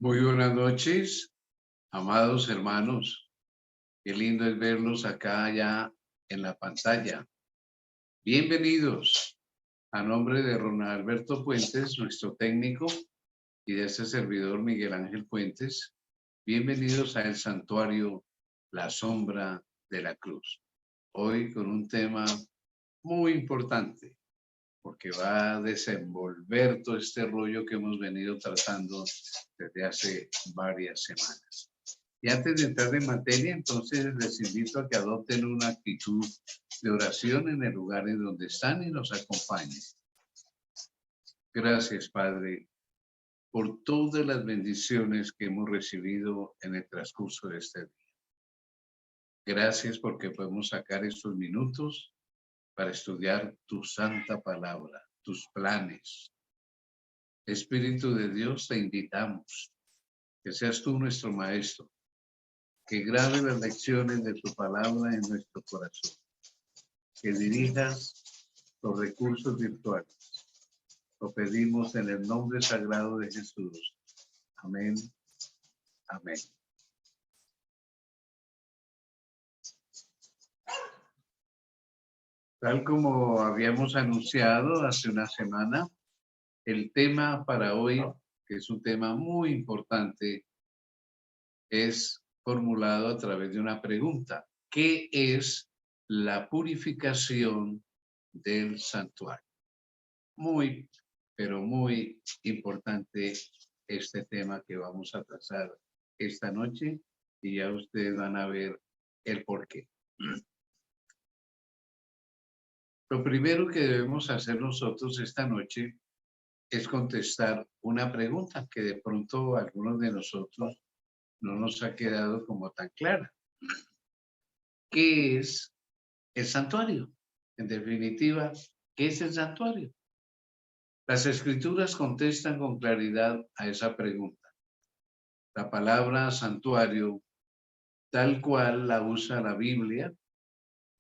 Muy buenas noches, amados hermanos. Qué lindo es verlos acá ya en la pantalla. Bienvenidos. A nombre de Ronald Alberto Puentes, nuestro técnico, y de este servidor Miguel Ángel Puentes, bienvenidos a el santuario La Sombra de la Cruz. Hoy con un tema muy importante, porque va a desenvolver todo este rollo que hemos venido tratando desde hace varias semanas. Y antes de entrar en materia, entonces les invito a que adopten una actitud de oración en el lugar en donde están y nos acompañen. Gracias, Padre, por todas las bendiciones que hemos recibido en el transcurso de este día. Gracias porque podemos sacar estos minutos para estudiar tu santa palabra, tus planes. Espíritu de Dios, te invitamos que seas tú nuestro maestro, que grabe las lecciones de tu palabra en nuestro corazón, que dirijas los recursos virtuales. Lo pedimos en el nombre sagrado de Jesús. Amén. Amén. Tal como habíamos anunciado hace una semana, el tema para hoy, que es un tema muy importante, es formulado a través de una pregunta. ¿Qué es la purificación del santuario? Muy, pero muy importante este tema que vamos a trazar esta noche y ya ustedes van a ver el porqué. Lo primero que debemos hacer nosotros esta noche es contestar una pregunta que de pronto a algunos de nosotros no nos ha quedado como tan clara. ¿Qué es el santuario? En definitiva, ¿qué es el santuario? Las escrituras contestan con claridad a esa pregunta. La palabra santuario, tal cual la usa la Biblia,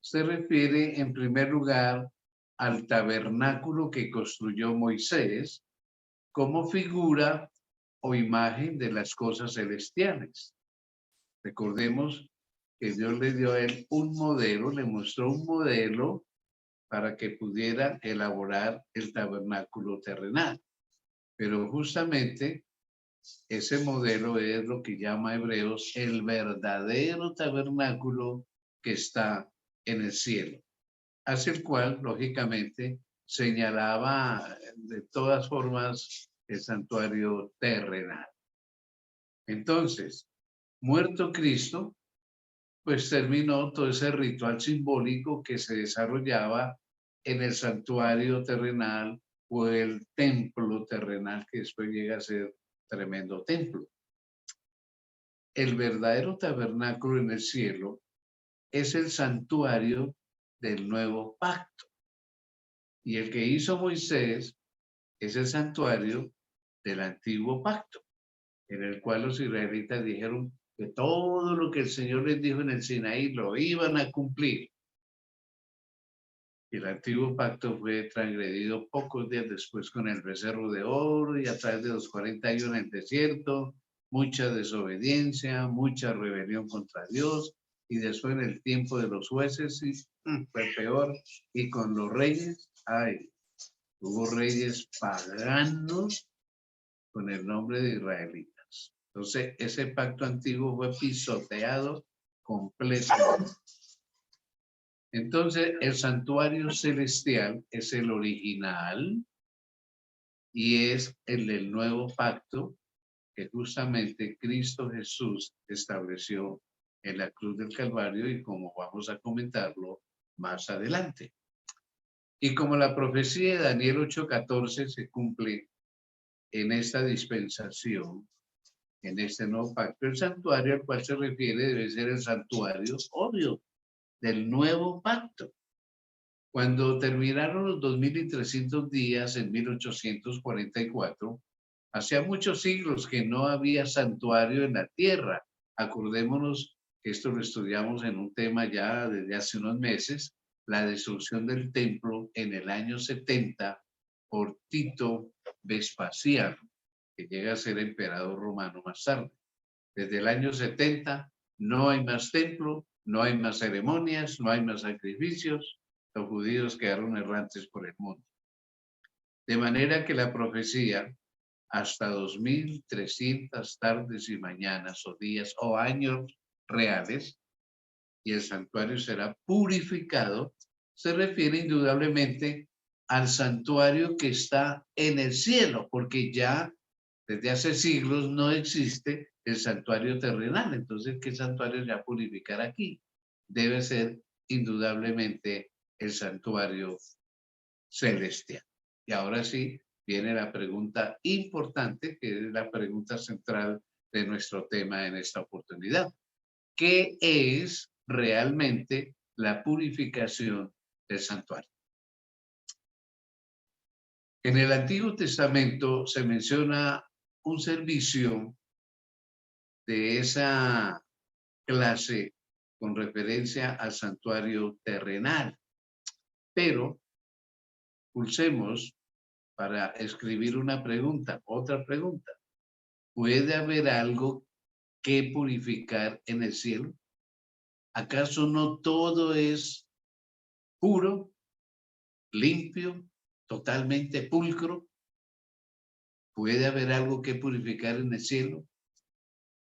se refiere en primer lugar al tabernáculo que construyó Moisés como figura o imagen de las cosas celestiales. Recordemos que Dios le dio a él un modelo, le mostró un modelo para que pudiera elaborar el tabernáculo terrenal. Pero justamente ese modelo es lo que llama Hebreos el verdadero tabernáculo que está en el cielo, hacia el cual, lógicamente, señalaba de todas formas el santuario terrenal. Entonces, muerto Cristo, pues terminó todo ese ritual simbólico que se desarrollaba en el santuario terrenal o el templo terrenal, que después llega a ser tremendo templo. El verdadero tabernáculo en el cielo es el santuario del nuevo pacto. Y el que hizo Moisés es el santuario del antiguo pacto, en el cual los israelitas dijeron que todo lo que el Señor les dijo en el Sinaí lo iban a cumplir. Y el antiguo pacto fue transgredido pocos días después con el becerro de oro y a través de los 40 años en el desierto, mucha desobediencia, mucha rebelión contra Dios, y después en el tiempo de los jueces fue peor, y con los reyes, hubo reyes paganos con el nombre de israelitas. Entonces, ese pacto antiguo fue pisoteado completamente. Entonces, el santuario celestial es el original y es el del nuevo pacto que justamente Cristo Jesús estableció en la cruz del Calvario y como vamos a comentarlo más adelante. Y como la profecía de Daniel 8:14 se cumple en esta dispensación, en este nuevo pacto, el santuario al cual se refiere debe ser el santuario, obvio, del nuevo pacto. Cuando terminaron los 2300 días en 1844, hacía muchos siglos que no había santuario en la tierra. Acordémonos que esto lo estudiamos en un tema ya desde hace unos meses, la destrucción del templo en el año 70 por Tito Vespasiano, que llega a ser emperador romano más tarde. Desde el año 70 no hay más templo, no hay más ceremonias, no hay más sacrificios. Los judíos quedaron errantes por el mundo. De manera que la profecía, hasta 2300 tardes y mañanas o días o años reales, y el santuario será purificado, se refiere indudablemente al santuario que está en el cielo, porque ya desde hace siglos no existe el santuario terrenal. Entonces, ¿qué santuario se va a purificar aquí? Debe ser indudablemente el santuario celestial. Y ahora sí viene la pregunta importante, que es la pregunta central de nuestro tema en esta oportunidad. ¿Qué es realmente la purificación del santuario? En el Antiguo Testamento se menciona un servicio de esa clase con referencia al santuario terrenal, pero pulsemos para escribir una pregunta, otra pregunta. ¿Puede haber algo que purificar en el cielo? ¿Acaso no todo es puro, limpio, totalmente pulcro? ¿Puede haber algo que purificar en el cielo?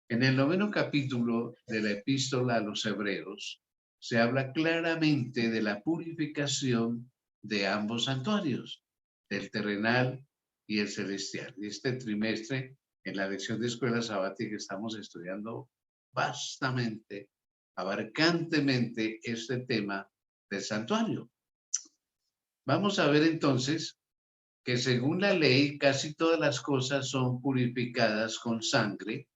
En el 9º capítulo de la epístola a los Hebreos se habla claramente de la purificación de ambos santuarios, del terrenal y el celestial. Y este trimestre, en la lección de escuela sabática, estamos estudiando vastamente, abarcantemente este tema del santuario. Vamos a ver entonces que según la ley casi todas las cosas son purificadas con sangre,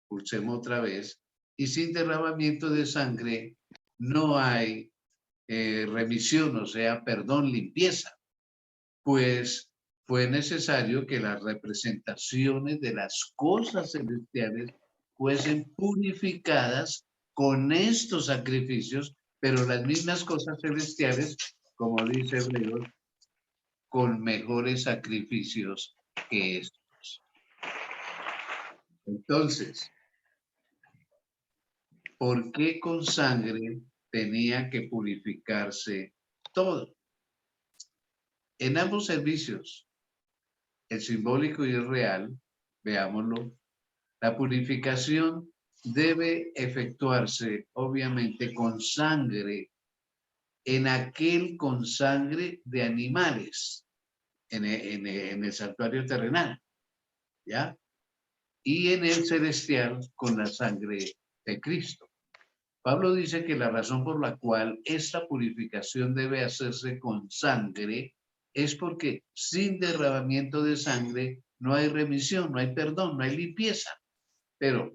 pulsemos otra vez, y sin derramamiento de sangre no hay remisión, o sea, perdón, limpieza, pues fue necesario que las representaciones de las cosas celestiales fuesen purificadas con estos sacrificios, pero las mismas cosas celestiales, como dice Hebreos, con mejores sacrificios que estos. Entonces, ¿por qué con sangre tenía que purificarse todo? En ambos servicios, el simbólico y el real, veámoslo, la purificación debe efectuarse obviamente con sangre, en aquel con sangre de animales, en el santuario terrenal, ¿ya? Y en el celestial con la sangre de Cristo. Pablo dice que la razón por la cual esta purificación debe hacerse con sangre es porque sin derramamiento de sangre no hay remisión, no hay perdón, no hay limpieza. Pero,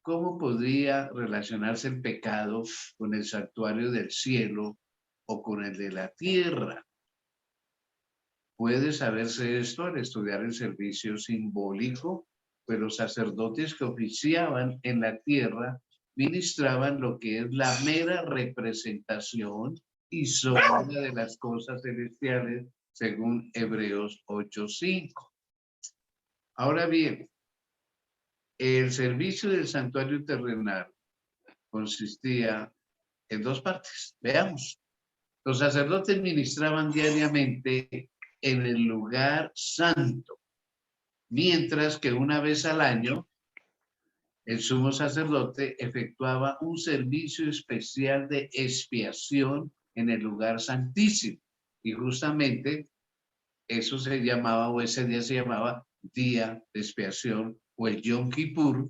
¿cómo podría relacionarse el pecado con el santuario del cielo o con el de la tierra? Puede saberse esto al estudiar el servicio simbólico, pues los sacerdotes que oficiaban en la tierra ministraban lo que es la mera representación y sombra de las cosas celestiales, según Hebreos 8:5. Ahora bien, el servicio del santuario terrenal consistía en dos partes. Veamos. Los sacerdotes ministraban diariamente en el lugar santo, mientras que una vez al año el sumo sacerdote efectuaba un servicio especial de expiación en el lugar santísimo. Y justamente eso se llamaba, o ese día se llamaba Día de Expiación o el Yom Kippur,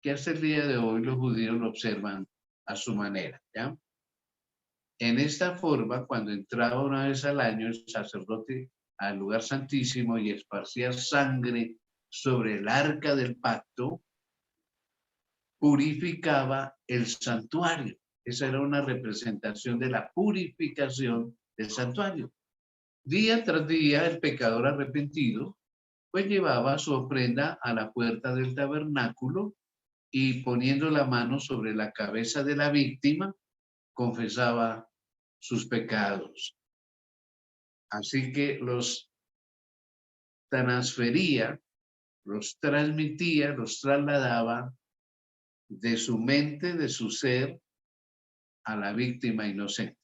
que hasta el día de hoy los judíos lo observan a su manera, ¿ya? En esta forma, cuando entraba una vez al año el sacerdote al lugar santísimo y esparcía sangre sobre el arca del pacto, purificaba el santuario. Esa era una representación de la purificación del santuario. Día tras día, el pecador arrepentido pues llevaba su ofrenda a la puerta del tabernáculo y poniendo la mano sobre la cabeza de la víctima, confesaba sus pecados. Así que los transfería los transmitía, los trasladaba de su mente, de su ser, a la víctima inocente.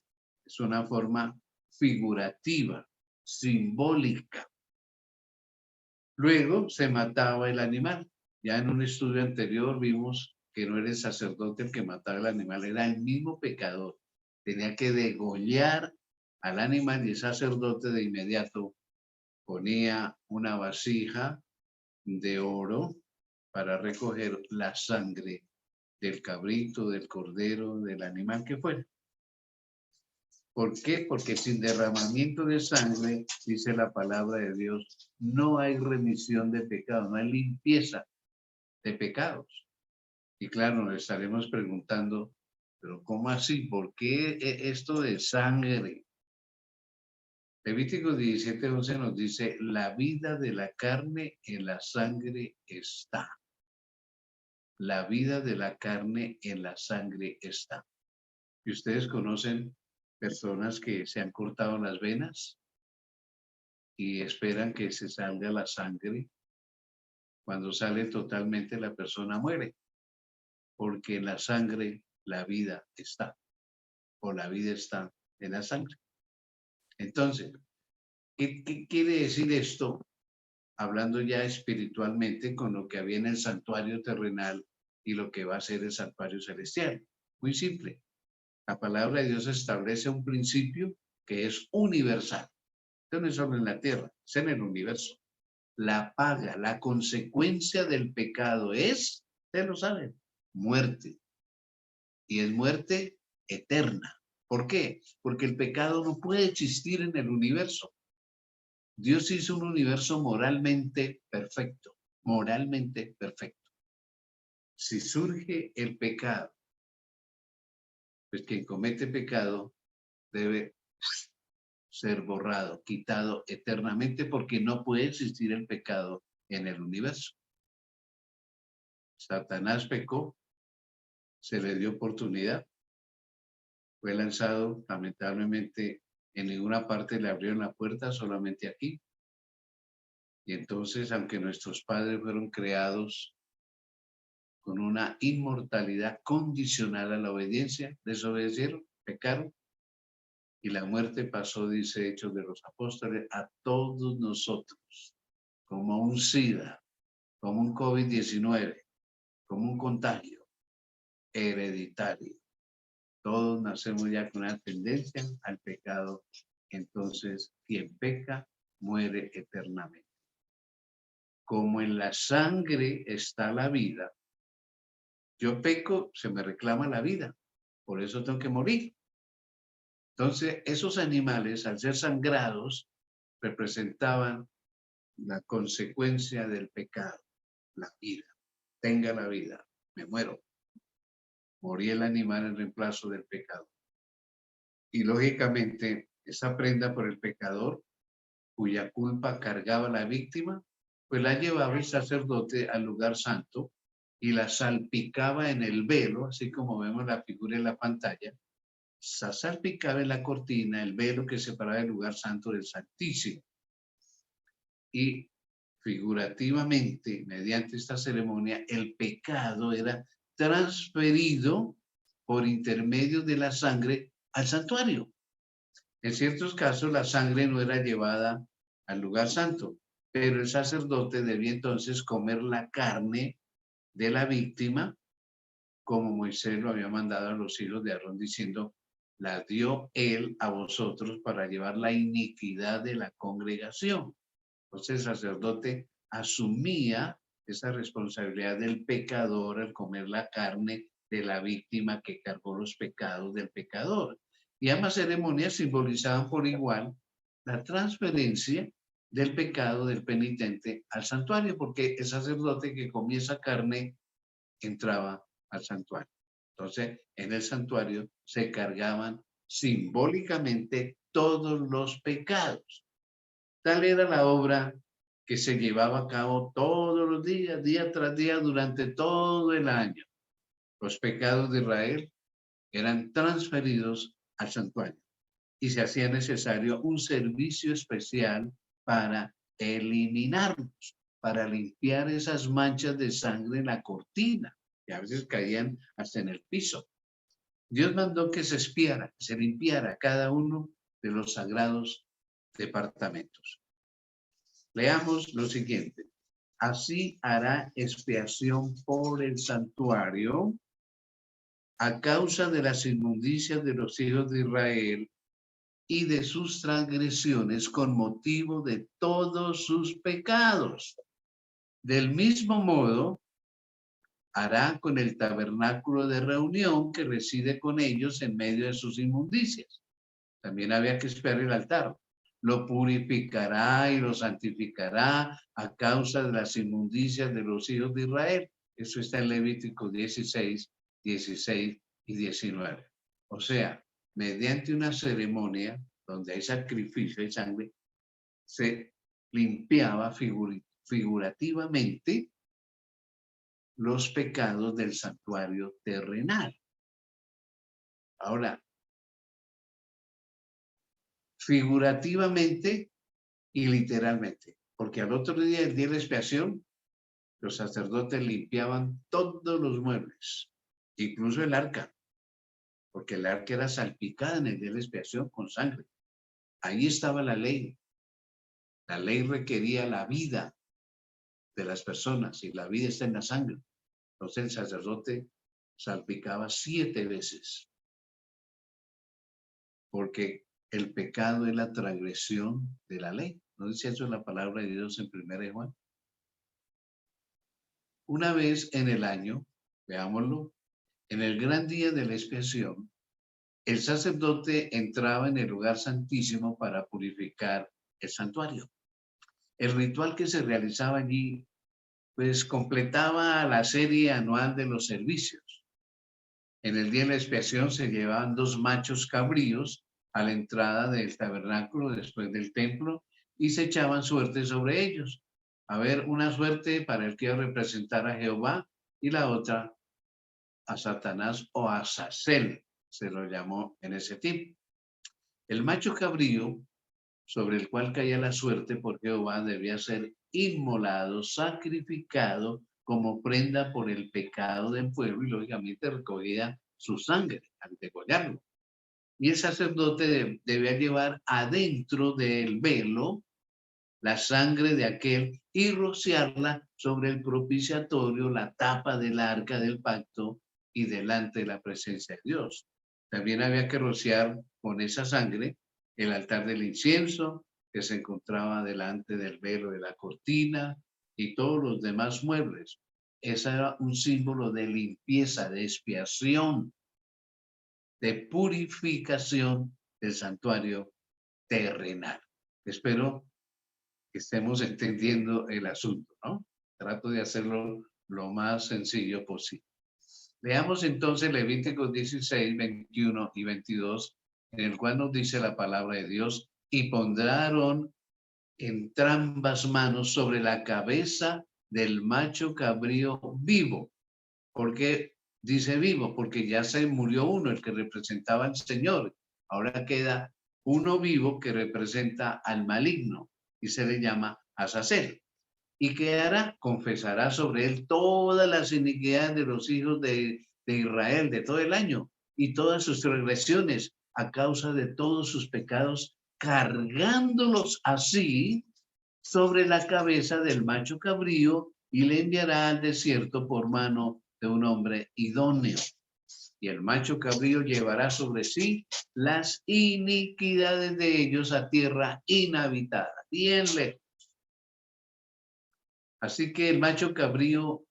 Es una forma figurativa, simbólica. Luego se mataba el animal. Ya en un estudio anterior vimos que no era el sacerdote el que mataba el animal, era el mismo pecador. Tenía que degollar al animal y el sacerdote de inmediato ponía una vasija de oro para recoger la sangre del cabrito, del cordero, del animal que fuera. ¿Por qué? Porque sin derramamiento de sangre, dice la palabra de Dios, no hay remisión de pecado, no hay limpieza de pecados. Y claro, nos estaremos preguntando, pero ¿cómo así? ¿Por qué esto de sangre? Levítico 17:11 nos dice, la vida de la carne en la sangre está. La vida de la carne en la sangre está. ¿Y ustedes conocen personas que se han cortado las venas y esperan que se salga la sangre? Cuando sale totalmente la persona muere, porque en la sangre la vida está, o la vida está en la sangre. Entonces, ¿qué quiere decir esto? Hablando ya espiritualmente con lo que había en el santuario terrenal y lo que va a ser el santuario celestial. Muy simple. La palabra de Dios establece un principio que es universal. Esto no es solo en la tierra, es en el universo. La paga, la consecuencia del pecado es, ustedes lo saben, muerte. Y es muerte eterna. ¿Por qué? Porque el pecado no puede existir en el universo. Dios hizo un universo moralmente perfecto, moralmente perfecto. Si surge el pecado, pues quien comete pecado debe ser borrado, quitado eternamente, porque no puede existir el pecado en el universo. Satanás pecó, se le dio oportunidad, fue lanzado, lamentablemente, en ninguna parte le abrieron la puerta, solamente aquí. Y entonces, aunque nuestros padres fueron creados con una inmortalidad condicional a la obediencia, desobedecieron, pecaron, y la muerte pasó, dice Hechos de los Apóstoles, a todos nosotros, como un SIDA, como un COVID-19, como un contagio hereditario. Todos nacemos ya con una tendencia al pecado. Entonces, quien peca, muere eternamente. Como en la sangre está la vida, yo peco, se me reclama la vida. Por eso tengo que morir. Entonces, esos animales, al ser sangrados, representaban la consecuencia del pecado, la vida. Tenga la vida, me muero. Morí el animal en reemplazo del pecado. Y lógicamente, esa prenda por el pecador, cuya culpa cargaba la víctima, pues la llevaba el sacerdote al lugar santo y la salpicaba en el velo, así como vemos la figura en la pantalla, salpicaba en la cortina el velo que separaba el lugar santo del santísimo. Y figurativamente, mediante esta ceremonia, el pecado era transferido por intermedio de la sangre al santuario. En ciertos casos, la sangre no era llevada al lugar santo, pero el sacerdote debía entonces comer la carne de la víctima, como Moisés lo había mandado a los hijos de Aarón, diciendo, la dio él a vosotros para llevar la iniquidad de la congregación. Entonces el sacerdote asumía esa responsabilidad del pecador al comer la carne de la víctima que cargó los pecados del pecador. Y ambas ceremonias simbolizaban por igual la transferencia del pecado del penitente al santuario, porque el sacerdote que comía esa carne entraba al santuario. Entonces, en el santuario se cargaban simbólicamente todos los pecados. Tal era la obra que se llevaba a cabo todos los días, día tras día, durante todo el año. Los pecados de Israel eran transferidos al santuario y se hacía necesario un servicio especial para eliminarlos. para limpiar esas manchas de sangre en la cortina, que a veces caían hasta en el piso. Dios mandó que se espiara, que se limpiara cada uno de los sagrados departamentos. Leamos lo siguiente. Así hará expiación por el santuario a causa de las inmundicias de los hijos de Israel y de sus transgresiones con motivo de todos sus pecados. Del mismo modo, hará con el tabernáculo de reunión que reside con ellos en medio de sus inmundicias. También había que expiar el altar. Lo purificará y lo santificará a causa de las inmundicias de los hijos de Israel. Eso está en Levítico 16, 16 y 19. O sea, mediante una ceremonia donde hay sacrificio de sangre, se limpiaba figurativamente los pecados del santuario terrenal. Ahora, figurativamente y literalmente, porque al otro día, el día de la expiación, los sacerdotes limpiaban todos los muebles, incluso el arca, porque el arca era salpicada en el día de la expiación con sangre. Ahí estaba la ley. La ley requería la vida de las personas y la vida está en la sangre. Entonces el sacerdote salpicaba 7 veces, porque el pecado es la transgresión de la ley. ¿No dice eso la palabra de Dios en 1 Juan? Una vez en el año, veámoslo, en el gran día de la expiación, el sacerdote entraba en el lugar santísimo para purificar el santuario. El ritual que se realizaba allí, pues completaba la serie anual de los servicios. En el día de la expiación se llevaban 2 machos cabríos a la entrada del tabernáculo después del templo y se echaban suerte sobre ellos. A ver, una suerte para el que iba a representar a Jehová y la otra a Satanás o a Azazel, se lo llamó en ese tiempo. El macho cabrío sobre el cual caía la suerte por Jehová debía ser inmolado, sacrificado como prenda por el pecado del pueblo y lógicamente recogida su sangre al degollarlo. Y el sacerdote debía llevar adentro del velo la sangre de aquel y rociarla sobre el propiciatorio, la tapa del arca del pacto y delante de la presencia de Dios. También había que rociar con esa sangre el altar del incienso que se encontraba delante del velo de la cortina y todos los demás muebles. Ese era un símbolo de limpieza, de expiación, de purificación del santuario terrenal. Espero que estemos entendiendo el asunto, ¿no? Trato de hacerlo lo más sencillo posible. Veamos entonces Levíticos 16, 21 y 22, en el cual nos dice la palabra de Dios, y pondrán entrambas manos sobre la cabeza del macho cabrío vivo. ¿Por qué dice vivo? Porque ya se murió uno, el que representaba al Señor. Ahora queda uno vivo que representa al maligno y se le llama Azazel. ¿Y qué hará? Confesará sobre él todas las iniquidades de los hijos de Israel de todo el año y todas sus transgresiones a causa de todos sus pecados, cargándolos así sobre la cabeza del macho cabrío y le enviará al desierto por mano de un hombre idóneo. Y el macho cabrío llevará sobre sí las iniquidades de ellos a tierra inhabitada, bien lejos. Así que el macho cabrío,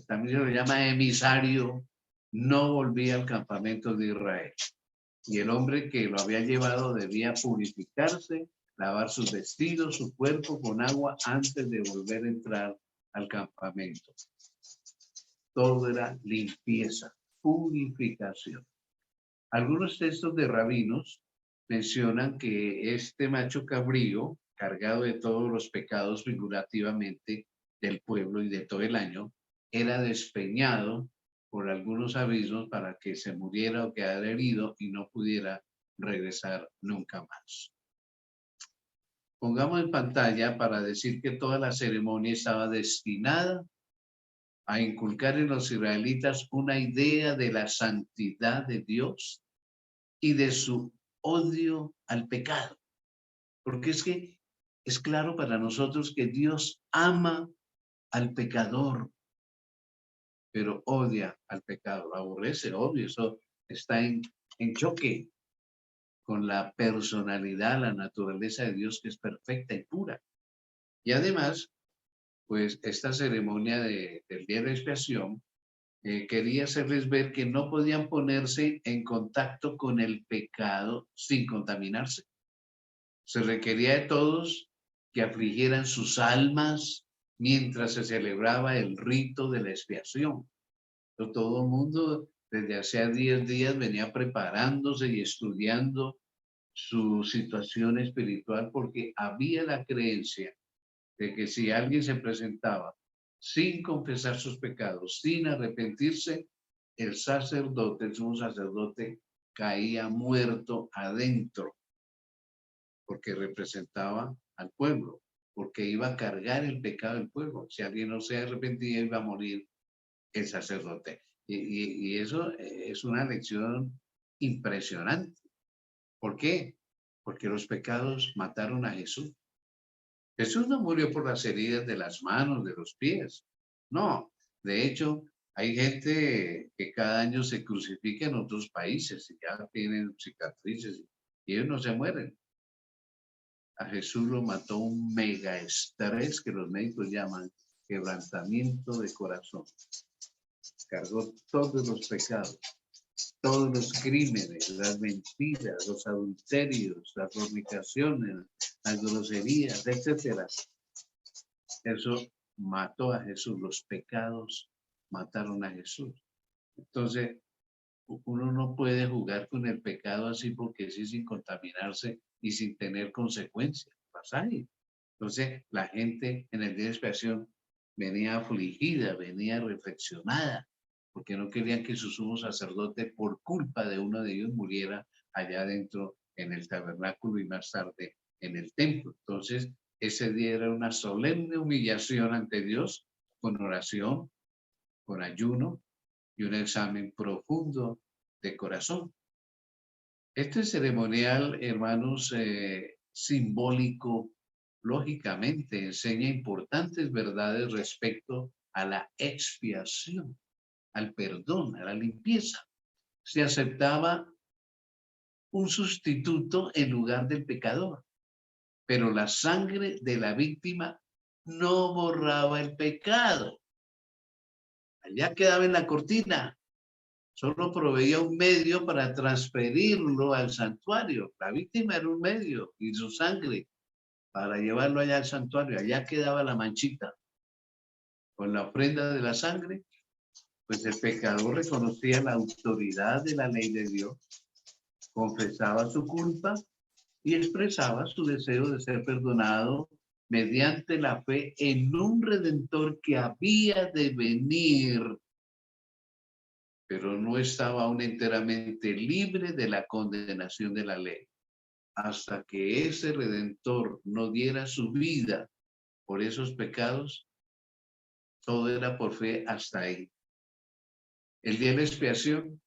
también se lo llama emisario, no volvía al campamento de Israel. Y el hombre que lo había llevado debía purificarse, lavar sus vestidos, su cuerpo con agua antes de volver a entrar al campamento. Todo era limpieza, purificación. Algunos textos de rabinos mencionan que este macho cabrío, cargado de todos los pecados figurativamente del pueblo y de todo el año, era despeñado por algunos abismos para que se muriera o quedara herido y no pudiera regresar nunca más. Pongamos en pantalla para decir que toda la ceremonia estaba destinada a inculcar en los israelitas una idea de la santidad de Dios y de su odio al pecado. Porque es que es claro para nosotros que Dios ama al pecador, pero odia al pecado, aborrece, obvio, eso está en choque con la personalidad, la naturaleza de Dios que es perfecta y pura. Y además, pues esta ceremonia del día de expiación quería hacerles ver que no podían ponerse en contacto con el pecado sin contaminarse. Se requería de todos que afligieran sus almas mientras se celebraba el rito de la expiación. Todo el mundo desde hace 10 días venía preparándose y estudiando su situación espiritual porque había la creencia de que si alguien se presentaba sin confesar sus pecados, sin arrepentirse, el sacerdote, el sumo sacerdote, caía muerto adentro porque representaba al pueblo, porque iba a cargar el pecado del pueblo. Si alguien no se arrepentía, iba a morir el sacerdote. Y eso es una lección impresionante. ¿Por qué? Porque los pecados mataron a Jesús. Jesús no murió por las heridas de las manos, de los pies. No, de hecho, hay gente que cada año se crucifica en otros países y ya tienen cicatrices y ellos no se mueren. A Jesús lo mató un mega estrés que los médicos llaman quebrantamiento de corazón. Cargó todos los pecados, todos los crímenes, las mentiras, los adulterios, las fornicaciones, las groserías, etcétera. Eso mató a Jesús, los pecados mataron a Jesús. Entonces, uno no puede jugar con el pecado así porque sí, sin contaminarse y sin tener consecuencias. Pasa ahí. Entonces, la gente en el día de expiación venía afligida, venía reflexionada, porque no querían que su sumo sacerdote, por culpa de uno de ellos, muriera allá adentro en el tabernáculo y más tarde en el templo. Entonces, ese día era una solemne humillación ante Dios, con oración, con ayuno y un examen profundo de corazón. Este ceremonial, hermanos, simbólico, lógicamente enseña importantes verdades respecto a la expiación, al perdón, a la limpieza. Se aceptaba un sustituto en lugar del pecador, pero la sangre de la víctima no borraba el pecado. Allá quedaba en la cortina. Solo proveía un medio para transferirlo al santuario. La víctima era un medio y su sangre para llevarlo allá al santuario. Allá quedaba la manchita. Con la ofrenda de la sangre, pues el pecador reconocía la autoridad de la ley de Dios, confesaba su culpa y expresaba su deseo de ser perdonado mediante la fe en un redentor que había de venir, pero no estaba aún enteramente libre de la condenación de la ley. Hasta que ese redentor no diera su vida por esos pecados, todo era por fe hasta ahí. El día de la expiación,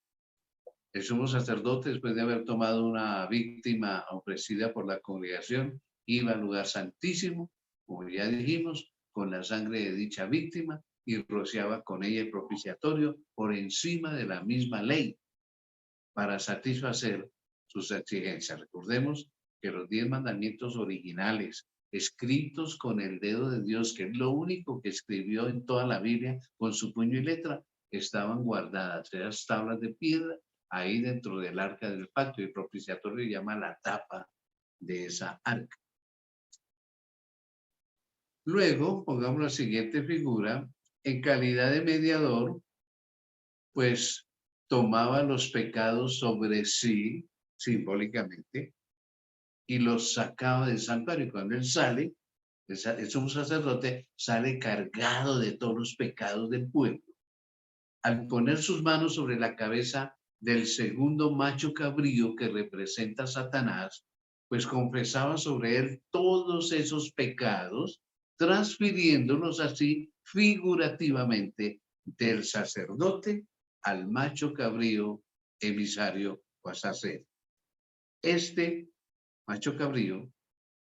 el sumo sacerdote, después de haber tomado una víctima ofrecida por la congregación, iba al lugar santísimo, como ya dijimos, con la sangre de dicha víctima y rociaba con ella el propiciatorio por encima de la misma ley para satisfacer sus exigencias. Recordemos que los 10 mandamientos originales, escritos con el dedo de Dios, que es lo único que escribió en toda la Biblia con su puño y letra, estaban guardadas, esas tablas de piedra, ahí dentro del arca del pacto, y el propiciatorio llama la tapa de esa arca. Luego, pongamos la siguiente figura, en calidad de mediador, pues tomaba los pecados sobre sí, simbólicamente, y los sacaba del santuario. Cuando él sale, el sumo sacerdote sale cargado de todos los pecados del pueblo. Al poner sus manos sobre la cabeza del segundo macho cabrío que representa a Satanás, pues confesaba sobre él todos esos pecados, transfiriéndolos así figurativamente del sacerdote al macho cabrío emisario o asacero. Este macho cabrío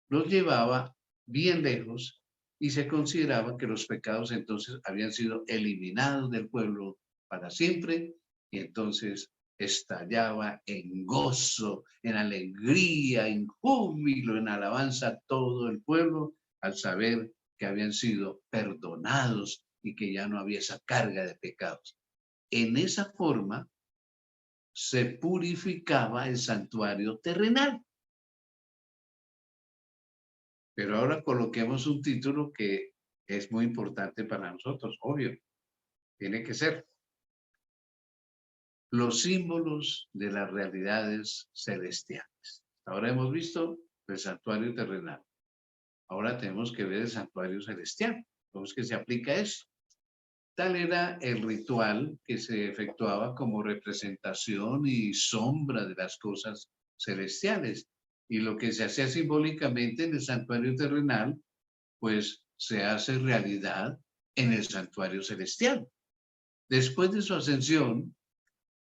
los llevaba bien lejos y se consideraba que los pecados entonces habían sido eliminados del pueblo para siempre, y entonces estallaba en gozo, en alegría, en júbilo, en alabanza todo el pueblo al saber que habían sido perdonados y que ya no había esa carga de pecados. En esa forma se purificaba el santuario terrenal. Pero ahora coloquemos un título que es muy importante para nosotros, obvio, tiene que ser los símbolos de las realidades celestiales. Ahora hemos visto el santuario terrenal, ahora tenemos que ver el santuario celestial. ¿Cómo es que se aplica eso? Tal era el ritual que se efectuaba como representación y sombra de las cosas celestiales. Y lo que se hacía simbólicamente en el santuario terrenal, pues se hace realidad en el santuario celestial. Después de su ascensión,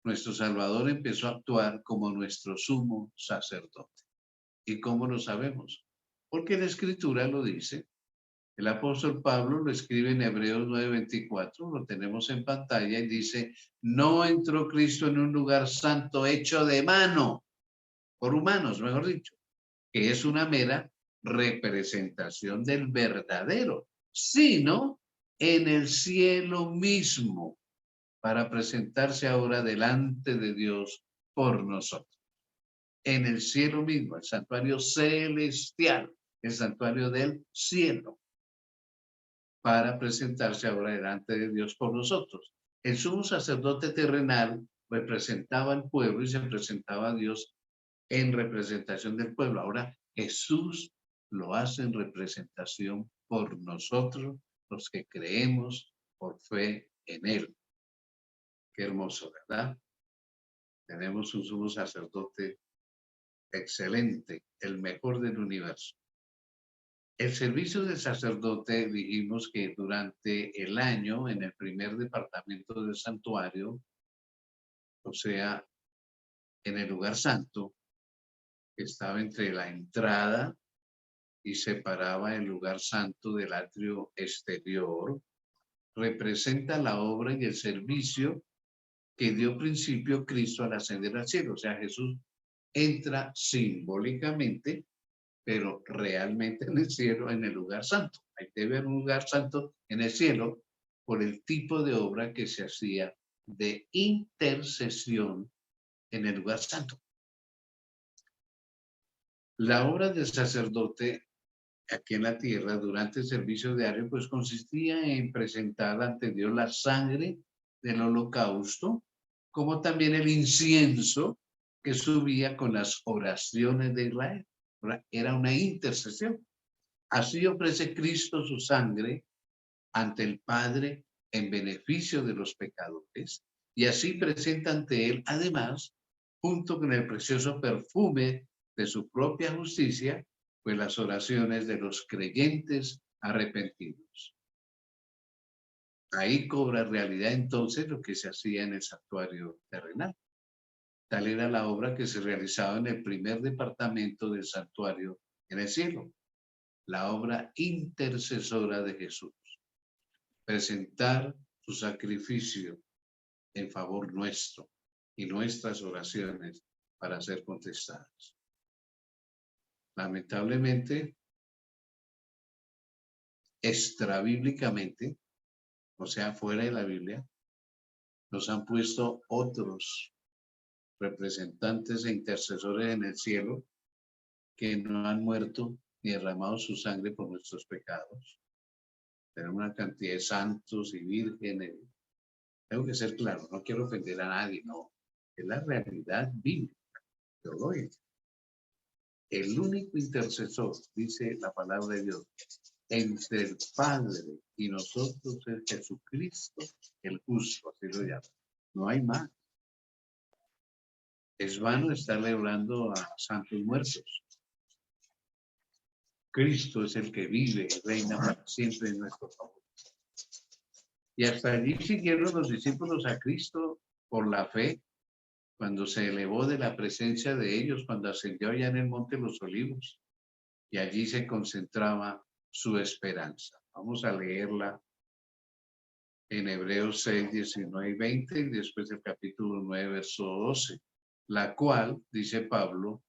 nuestro Salvador empezó a actuar como nuestro sumo sacerdote. ¿Y cómo lo sabemos? Porque la Escritura lo dice. El apóstol Pablo lo escribe en Hebreos 9:24, lo tenemos en pantalla, y dice: no entró Cristo en un lugar santo hecho de mano, por humanos, mejor dicho, que es una mera representación del verdadero, sino en el cielo mismo, para presentarse ahora delante de Dios por nosotros. En el cielo mismo, el santuario celestial, el santuario del cielo, para presentarse ahora delante de Dios por nosotros. El sumo sacerdote terrenal representaba al pueblo y se presentaba a Dios en representación del pueblo. Ahora Jesús lo hace en representación por nosotros, los que creemos por fe en Él. Qué hermoso, ¿verdad? Tenemos un sumo sacerdote excelente, el mejor del universo. El servicio del sacerdote, dijimos que durante el año, en el primer departamento del santuario, o sea, en el lugar santo, que estaba entre la entrada y separaba el lugar santo del atrio exterior, representa la obra y el servicio que dio principio Cristo al ascender al cielo. O sea, Jesús entra simbólicamente, pero realmente en el cielo, en el lugar santo. Hay que ver un lugar santo en el cielo por el tipo de obra que se hacía de intercesión en el lugar santo. La obra del sacerdote aquí en la tierra durante el servicio diario, pues consistía en presentar ante Dios la sangre del holocausto, como también el incienso que subía con las oraciones de Israel. Era una intercesión. Así ofrece Cristo su sangre ante el Padre en beneficio de los pecadores, y así presenta ante Él, además, junto con el precioso perfume de su propia justicia, pues las oraciones de los creyentes arrepentidos. Ahí cobra realidad entonces lo que se hacía en el santuario terrenal. Tal era la obra que se realizaba en el primer departamento del santuario en el cielo, la obra intercesora de Jesús. Presentar su sacrificio en favor nuestro y nuestras oraciones para ser contestadas. Lamentablemente, extrabíblicamente, o sea, fuera de la Biblia, nos han puesto otros representantes e intercesores en el cielo que no han muerto ni derramado su sangre por nuestros pecados. Tenemos una cantidad de santos y vírgenes. Tengo que ser claro, no quiero ofender a nadie, no. Es la realidad bíblica, teológica. El único intercesor, dice la palabra de Dios, entre el Padre y nosotros es Jesucristo, el justo, así lo llama. No hay más. Es vano estarle hablando a santos muertos. Cristo es el que vive y reina para siempre en nuestro favor. Y hasta allí siguieron los discípulos a Cristo por la fe, cuando se elevó de la presencia de ellos, cuando ascendió allá en el Monte de los Olivos. Y allí se concentraba su esperanza. Vamos a leerla en Hebreos 6, 19 y 20, y después el capítulo 9, verso 12, la cual, dice Pablo,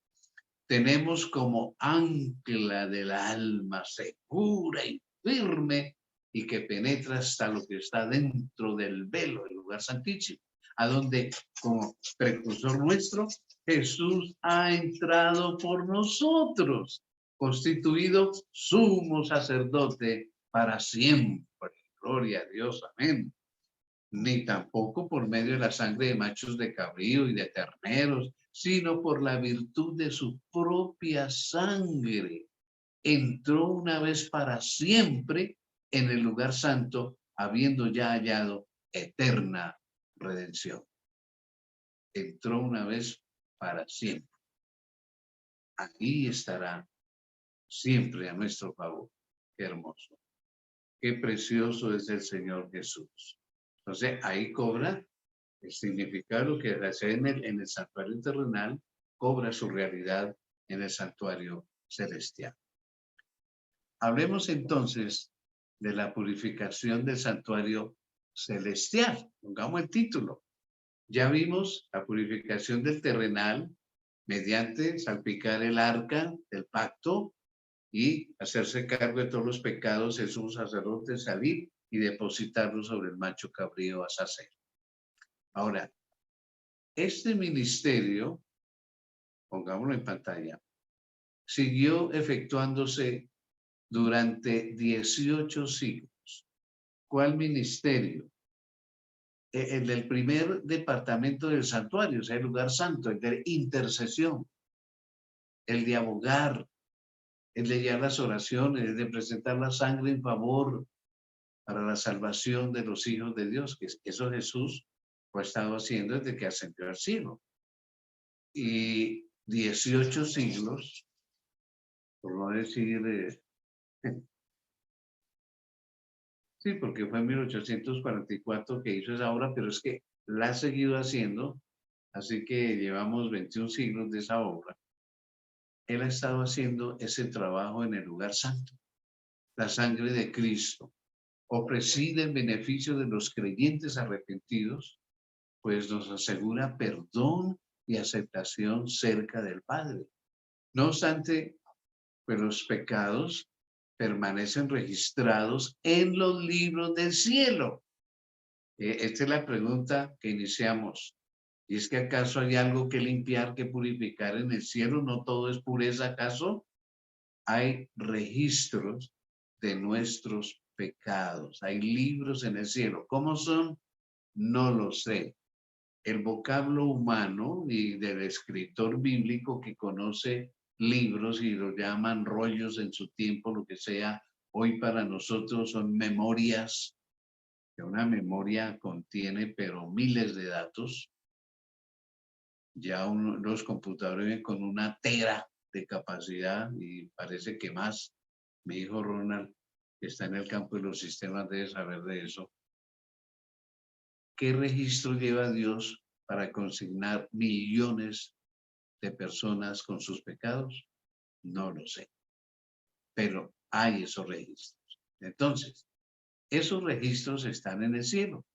tenemos como ancla del alma segura y firme y que penetra hasta lo que está dentro del velo, el lugar santísimo, a donde como precursor nuestro, Jesús ha entrado por nosotros, constituido sumo sacerdote para siempre. Gloria a Dios, amén. Ni tampoco por medio de la sangre de machos de cabrío y de terneros, sino por la virtud de su propia sangre. Entró una vez para siempre en el lugar santo, habiendo ya hallado eterna redención. Entró una vez para siempre. Aquí estará siempre a nuestro favor. Qué hermoso. Qué precioso es el Señor Jesús. Entonces, ahí cobra el significado que hace en el santuario terrenal, cobra su realidad en el santuario celestial. Hablemos entonces de la purificación del santuario celestial. Pongamos el título. Ya vimos la purificación del terrenal mediante salpicar el arca del pacto y hacerse cargo de todos los pecados del sumo sacerdote, salir y depositarlos sobre el macho cabrío Azazel. Ahora, este ministerio, pongámoslo en pantalla, siguió efectuándose durante 18 siglos. ¿Cuál ministerio? El del primer departamento del santuario, o sea, el lugar santo, el de intercesión, el de abogar, el de guiar las oraciones, el de presentar la sangre en favor para la salvación de los hijos de Dios, que eso Jesús lo ha estado haciendo desde que ascendió al cielo. Y 18 siglos, por no decir, sí, porque fue en 1844 que hizo esa obra, pero es que la ha seguido haciendo, así que llevamos 21 siglos de esa obra. Él ha estado haciendo ese trabajo en el lugar santo. La sangre de Cristo ofrecida en beneficio de los creyentes arrepentidos, pues nos asegura perdón y aceptación cerca del Padre. No obstante, pues los pecados permanecen registrados en los libros del cielo. Esta es la pregunta que iniciamos. ¿Y es que acaso hay algo que limpiar, que purificar en el cielo? ¿No todo es pureza acaso? Hay registros de nuestros pecados. Hay libros en el cielo. ¿Cómo son? No lo sé. El vocablo humano y del escritor bíblico que conoce libros y lo llaman rollos en su tiempo, lo que sea, hoy para nosotros son memorias, que una memoria contiene pero miles de datos. Ya los computadores vienen con una tera de capacidad y parece que más. Mi hijo Ronald, que está en el campo de los sistemas, debe saber de eso. ¿Qué registro lleva Dios para consignar millones de personas con sus pecados? No lo sé, pero hay esos registros. Entonces, esos registros están en el cielo.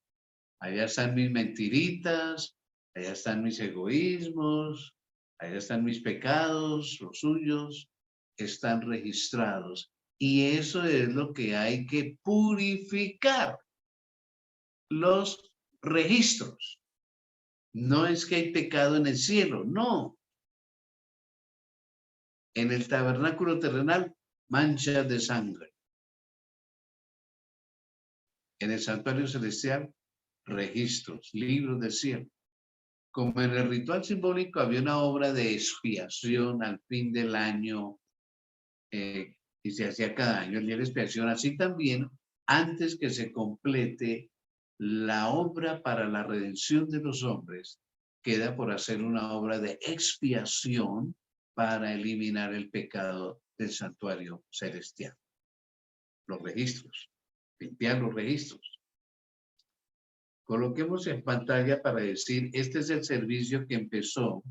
Allá están mis mentiritas, allá están mis egoísmos, allá están mis pecados, los suyos, están registrados. Y eso es lo que hay que purificar, los registros. No es que hay pecado en el cielo, no. En el tabernáculo terrenal, manchas de sangre. En el santuario celestial, registros, libros del cielo. Como en el ritual simbólico había una obra de expiación al fin del año, y se hacía cada año el día de expiación, así también, antes que se complete la obra para la redención de los hombres, queda por hacer una obra de expiación para eliminar el pecado del santuario celestial. Los registros, limpiar los registros. Coloquemos en pantalla para decir, este es el servicio que empezó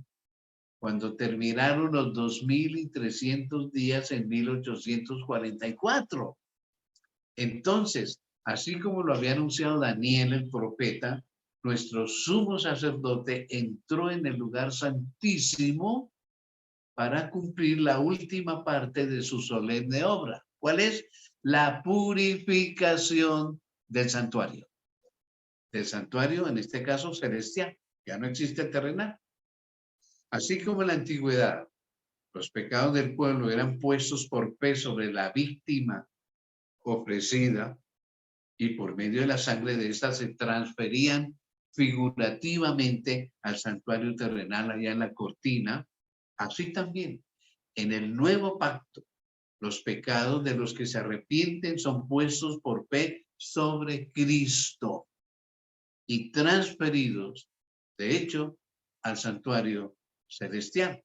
cuando terminaron los 2300 días en 1844. Entonces, así como lo había anunciado Daniel el profeta, nuestro sumo sacerdote entró en el lugar santísimo para cumplir la última parte de su solemne obra. ¿Cuál es? La purificación del santuario. Del santuario, en este caso, celestial. Ya no existe el terrenal. Así como en la antigüedad, los pecados del pueblo eran puestos por fe sobre la víctima ofrecida y por medio de la sangre de ésta se transferían figurativamente al santuario terrenal allá en la cortina. Así también, en el nuevo pacto, los pecados de los que se arrepienten son puestos por fe sobre Cristo y transferidos, de hecho, al santuario celestial.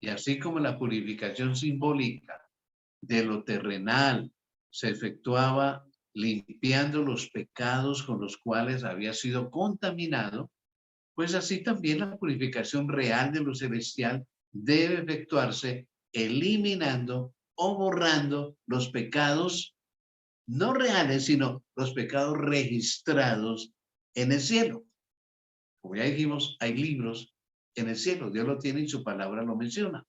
Y así como la purificación simbólica de lo terrenal se efectuaba limpiando los pecados con los cuales había sido contaminado, pues así también la purificación real de lo celestial debe efectuarse eliminando o borrando los pecados no reales, sino los pecados registrados en el cielo. Como ya dijimos, hay libros en el cielo, Dios lo tiene y su palabra lo menciona.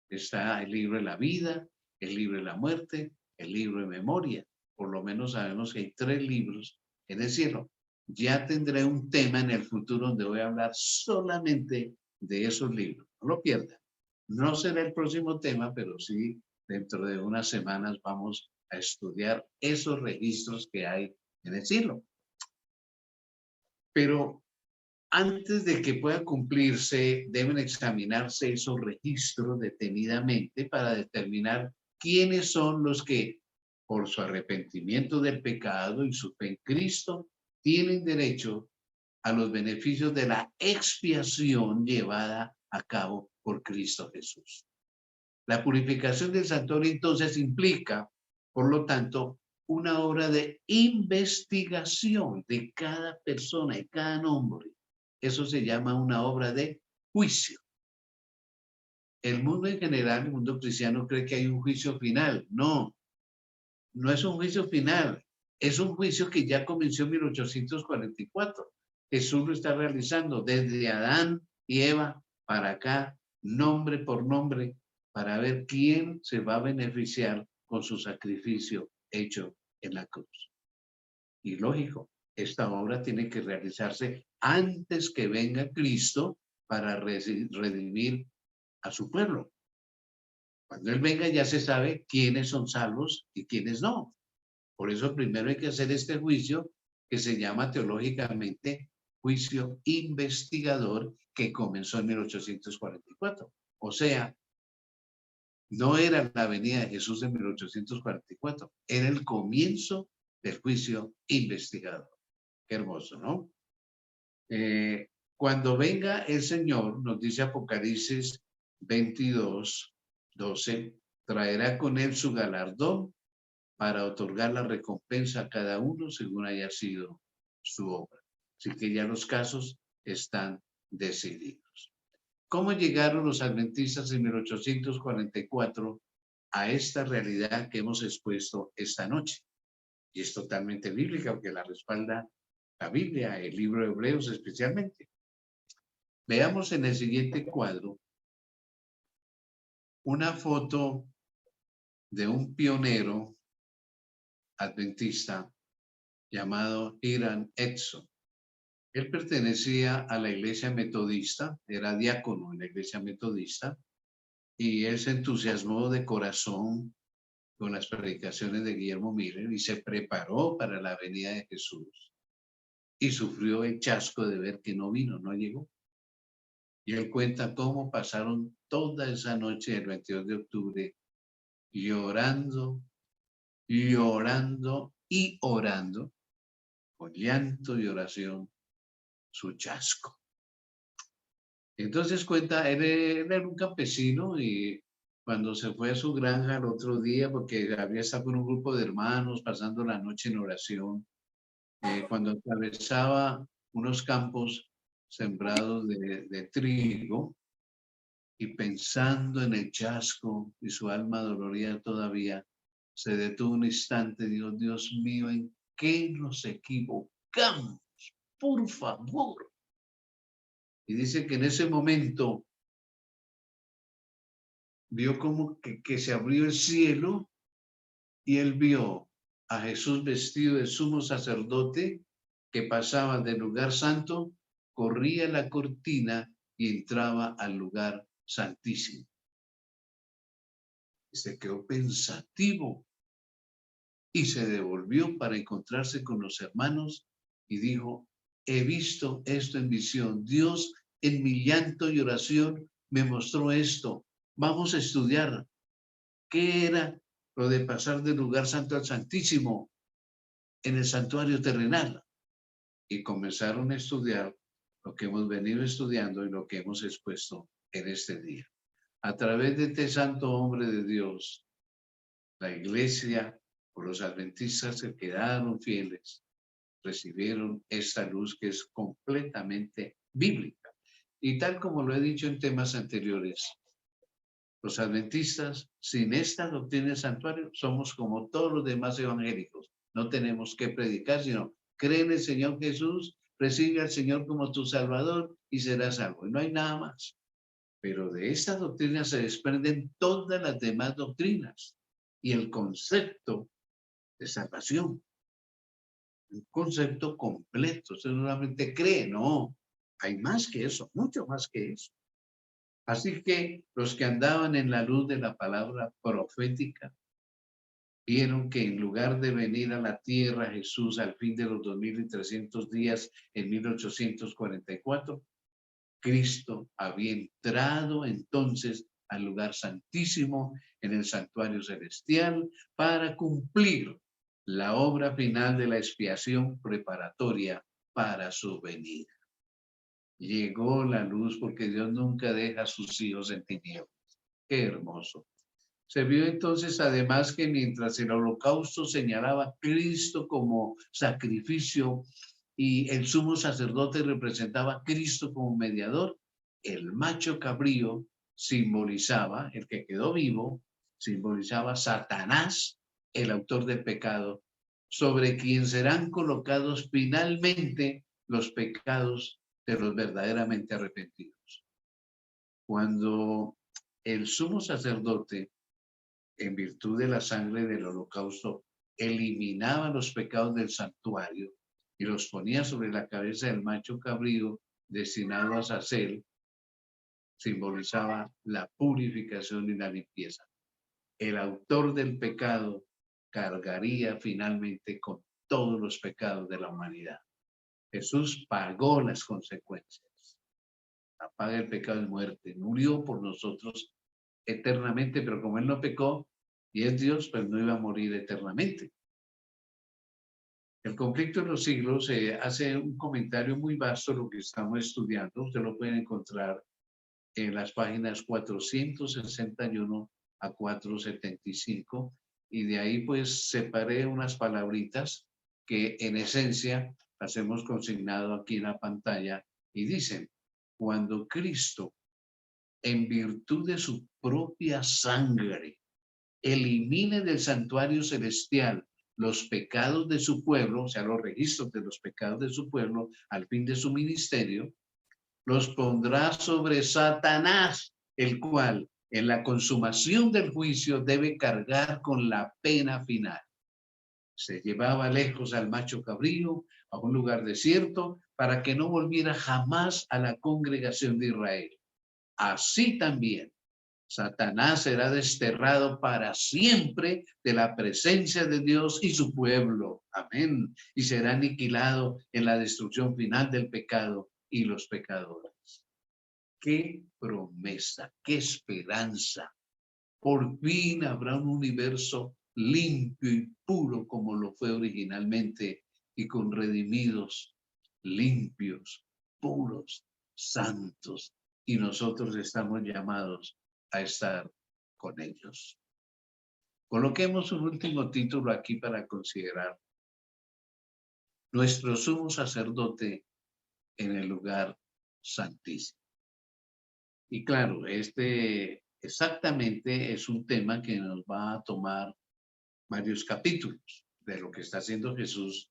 Está el libro de la vida, el libro de la muerte, el libro de memoria. Por lo menos sabemos que hay 3 libros en el cielo. Ya tendré un tema en el futuro donde voy a hablar solamente de esos libros. No lo pierdan. No será el próximo tema, pero sí dentro de unas semanas vamos a estudiar esos registros que hay en el cielo. Pero antes de que pueda cumplirse, deben examinarse esos registros detenidamente para determinar quiénes son los que, por su arrepentimiento del pecado y su fe en Cristo, tienen derecho a los beneficios de la expiación llevada a cabo por Cristo Jesús. La purificación del santuario entonces implica, por lo tanto, una obra de investigación de cada persona, de cada nombre. Eso se llama una obra de juicio. El mundo en general, el mundo cristiano, cree que hay un juicio final. No, no es un juicio final. Es un juicio que ya comenzó en 1844. Jesús lo está realizando desde Adán y Eva para acá, nombre por nombre, para ver quién se va a beneficiar con su sacrificio hecho en la cruz. Y lógico, esta obra tiene que realizarse antes que venga Cristo para redimir a su pueblo. Cuando Él venga ya se sabe quiénes son salvos y quiénes no. Por eso primero hay que hacer este juicio que se llama teológicamente juicio investigador, que comenzó en 1844. O sea, no era la venida de Jesús en 1844, era el comienzo del juicio investigador. Qué hermoso, ¿no? Cuando venga el Señor, nos dice Apocalipsis 22, 12, traerá con él su galardón para otorgar la recompensa a cada uno según haya sido su obra. Así que ya los casos están decididos. ¿Cómo llegaron los adventistas en 1844 a esta realidad que hemos expuesto esta noche? Y es totalmente bíblica, porque la respalda la Biblia, el libro de Hebreos especialmente. Veamos en el siguiente cuadro una foto de un pionero adventista llamado Hiram Edson. Él pertenecía a la iglesia metodista, era diácono en la iglesia metodista, y él se entusiasmó de corazón con las predicaciones de Guillermo Miller y se preparó para la venida de Jesús. Y sufrió el chasco de ver que no vino, no llegó. Y él cuenta cómo pasaron toda esa noche del 22 de octubre llorando, llorando y orando, con llanto y oración, su chasco. Entonces cuenta, él era un campesino y cuando se fue a su granja el otro día, porque había estado con un grupo de hermanos pasando la noche en oración, cuando atravesaba unos campos sembrados de trigo y pensando en el chasco y su alma dolorida todavía, se detuvo un instante y dijo, Dios mío, ¿en qué nos equivocamos? Por favor. Y dice que en ese momento vio como que se abrió el cielo y él vio a Jesús vestido de sumo sacerdote que pasaba del lugar santo, corría la cortina y entraba al lugar santísimo. Y se quedó pensativo y se devolvió para encontrarse con los hermanos y dijo, he visto esto en visión. Dios en mi llanto y oración me mostró esto. Vamos a estudiar qué era lo de pasar del lugar santo al santísimo en el santuario terrenal. Y comenzaron a estudiar lo que hemos venido estudiando y lo que hemos expuesto en este día. A través de este santo hombre de Dios, la iglesia o los adventistas se quedaron fieles, recibieron esta luz que es completamente bíblica. Y tal como lo he dicho en temas anteriores, los adventistas, sin esta doctrina del santuario, somos como todos los demás evangélicos. No tenemos que predicar, sino cree en el Señor Jesús, recibe al Señor como tu Salvador y serás salvo. Y no hay nada más. Pero de esta doctrina se desprenden todas las demás doctrinas y el concepto de salvación. Un concepto completo. Usted no solamente cree, no. Hay más que eso, mucho más que eso. Así que los que andaban en la luz de la palabra profética vieron que en lugar de venir a la tierra Jesús al fin de los 2300 días en 1844, Cristo había entrado entonces al lugar santísimo en el santuario celestial para cumplir la obra final de la expiación preparatoria para su venida. Llegó la luz porque Dios nunca deja a sus hijos en tinieblas. Qué hermoso. Se vio entonces además que mientras el holocausto señalaba a Cristo como sacrificio y el sumo sacerdote representaba a Cristo como mediador, el macho cabrío simbolizaba, el que quedó vivo, simbolizaba a Satanás, el autor del pecado, sobre quien serán colocados finalmente los pecados de los verdaderamente arrepentidos. Cuando el sumo sacerdote, en virtud de la sangre del holocausto, eliminaba los pecados del santuario y los ponía sobre la cabeza del macho cabrío destinado a Sacel, simbolizaba la purificación y la limpieza. El autor del pecado cargaría finalmente con todos los pecados de la humanidad. Jesús pagó las consecuencias. La paga del pecado es muerte. Murió por nosotros eternamente, pero como Él no pecó y es Dios, pues no iba a morir eternamente. El conflicto de los siglos hace un comentario muy vasto de lo que estamos estudiando. Usted lo pueden encontrar en las páginas 461 a 475. Y de ahí pues separé unas palabritas que en esencia las hemos consignado aquí en la pantalla y dicen, cuando Cristo, en virtud de su propia sangre, elimine del santuario celestial los pecados de su pueblo, o sea, los registros de los pecados de su pueblo al fin de su ministerio, los pondrá sobre Satanás, el cual en la consumación del juicio debe cargar con la pena final. Se llevaba lejos al macho cabrío a un lugar desierto para que no volviera jamás a la congregación de Israel. Así también Satanás será desterrado para siempre de la presencia de Dios y su pueblo. Amén. Y será aniquilado en la destrucción final del pecado y los pecadores. Qué promesa, qué esperanza. Por fin habrá un universo limpio y puro como lo fue originalmente y con redimidos, limpios, puros, santos. Y nosotros estamos llamados a estar con ellos. Coloquemos un último título aquí para considerar. Nuestro sumo sacerdote en el lugar santísimo. Y claro, este exactamente es un tema que nos va a tomar varios capítulos de lo que está haciendo Jesús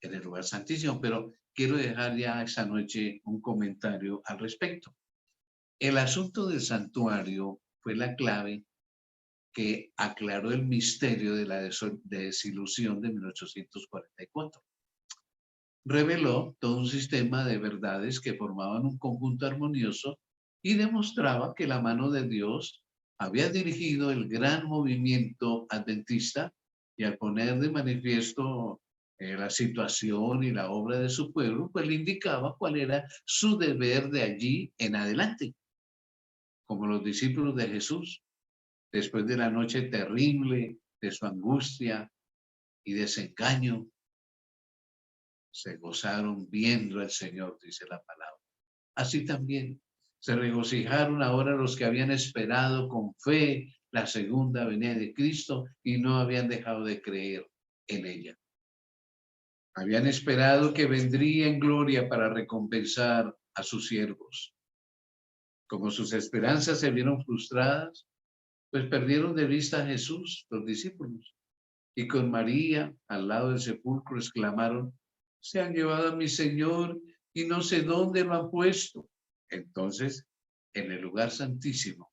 en el lugar santísimo, pero quiero dejar ya esta noche un comentario al respecto. El asunto del santuario fue la clave que aclaró el misterio de la desilusión de 1844. Reveló todo un sistema de verdades que formaban un conjunto armonioso y demostraba que la mano de Dios había dirigido el gran movimiento adventista, y al poner de manifiesto la situación y la obra de su pueblo, pues le indicaba cuál era su deber de allí en adelante. Como los discípulos de Jesús, después de la noche terrible, de su angustia y desengaño, se gozaron viendo al Señor, dice la palabra. Así también se regocijaron ahora los que habían esperado con fe la segunda venida de Cristo y no habían dejado de creer en ella. Habían esperado que vendría en gloria para recompensar a sus siervos. Como sus esperanzas se vieron frustradas, pues perdieron de vista a Jesús, los discípulos, y con María al lado del sepulcro exclamaron: se han llevado a mi Señor y no sé dónde lo han puesto. Entonces, en el lugar santísimo,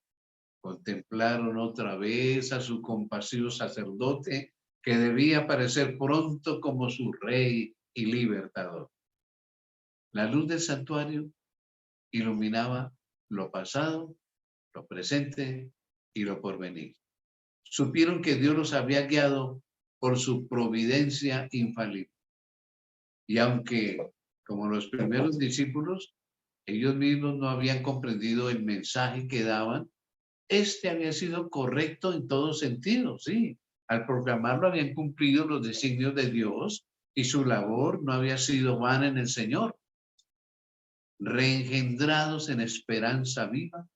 contemplaron otra vez a su compasivo sacerdote que debía aparecer pronto como su rey y libertador. La luz del santuario iluminaba lo pasado, lo presente y lo porvenir. Supieron que Dios los había guiado por su providencia infalible. Y aunque, como los primeros discípulos, ellos mismos no habían comprendido el mensaje que daban, este había sido correcto en todo sentido, sí. Al proclamarlo habían cumplido los designios de Dios y su labor no había sido vana en el Señor. Reengendrados en esperanza viva,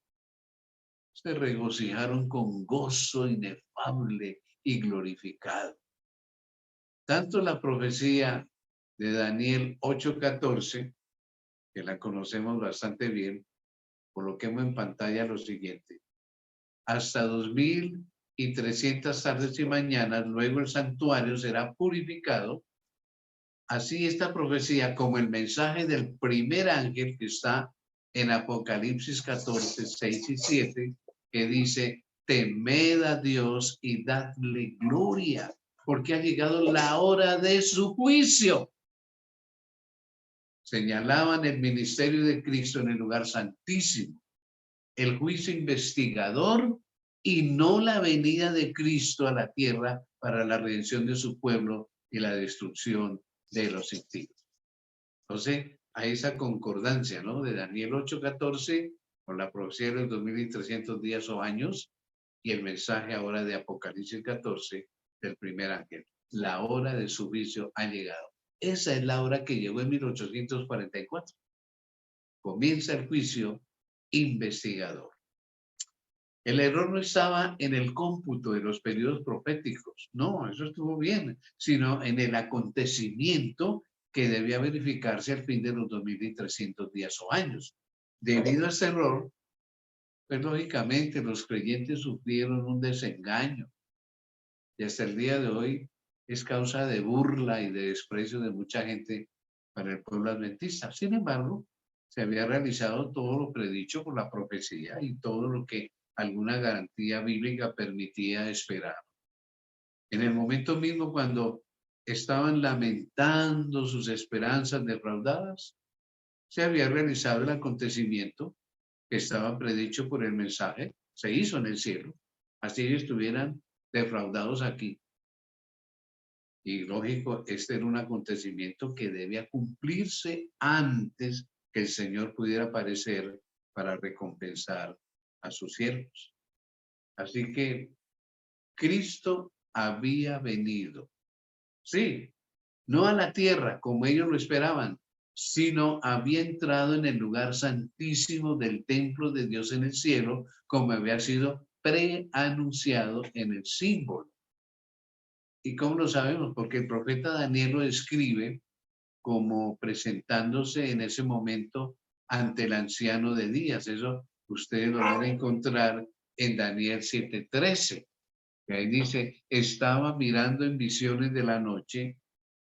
se regocijaron con gozo inefable y glorificado. Tanto la profecía de Daniel 8:14, que la conocemos bastante bien, coloquemos en pantalla lo siguiente: hasta 2300 tardes y mañanas, luego el santuario será purificado. Así esta profecía, como el mensaje del primer ángel que está en Apocalipsis 14, 6 y 7, que dice: temed a Dios y dadle gloria, porque ha llegado la hora de su juicio. Señalaban el ministerio de Cristo en el lugar santísimo, el juicio investigador y no la venida de Cristo a la tierra para la redención de su pueblo y la destrucción de los impíos. Entonces, hay esa concordancia, ¿no? De Daniel 8:14 con la profecía de los 2300 días o años y el mensaje ahora de Apocalipsis 14 del primer ángel. La hora de su juicio ha llegado. Esa es la hora que llegó en 1844. Comienza el juicio investigador. El error no estaba en el cómputo de los periodos proféticos, no, eso estuvo bien, sino en el acontecimiento que debía verificarse al fin de los 2300 días o años. Debido a ese error, pues lógicamente los creyentes sufrieron un desengaño y hasta el día de hoy es causa de burla y de desprecio de mucha gente para el pueblo adventista. Sin embargo, se había realizado todo lo predicho por la profecía y todo lo que alguna garantía bíblica permitía esperar. En el momento mismo cuando estaban lamentando sus esperanzas defraudadas, se había realizado el acontecimiento que estaba predicho por el mensaje, se hizo en el cielo, así ellos estuvieran defraudados aquí. Y lógico, este era un acontecimiento que debía cumplirse antes que el Señor pudiera aparecer para recompensar a sus siervos. Así que Cristo había venido, sí, no a la tierra como ellos lo esperaban, sino había entrado en el lugar santísimo del templo de Dios en el cielo, como había sido preanunciado en el símbolo. ¿Y cómo lo sabemos? Porque el profeta Daniel lo escribe como presentándose en ese momento ante el anciano de días. Eso ustedes lo van a encontrar en Daniel 7:13. Que ahí dice, estaba mirando en visiones de la noche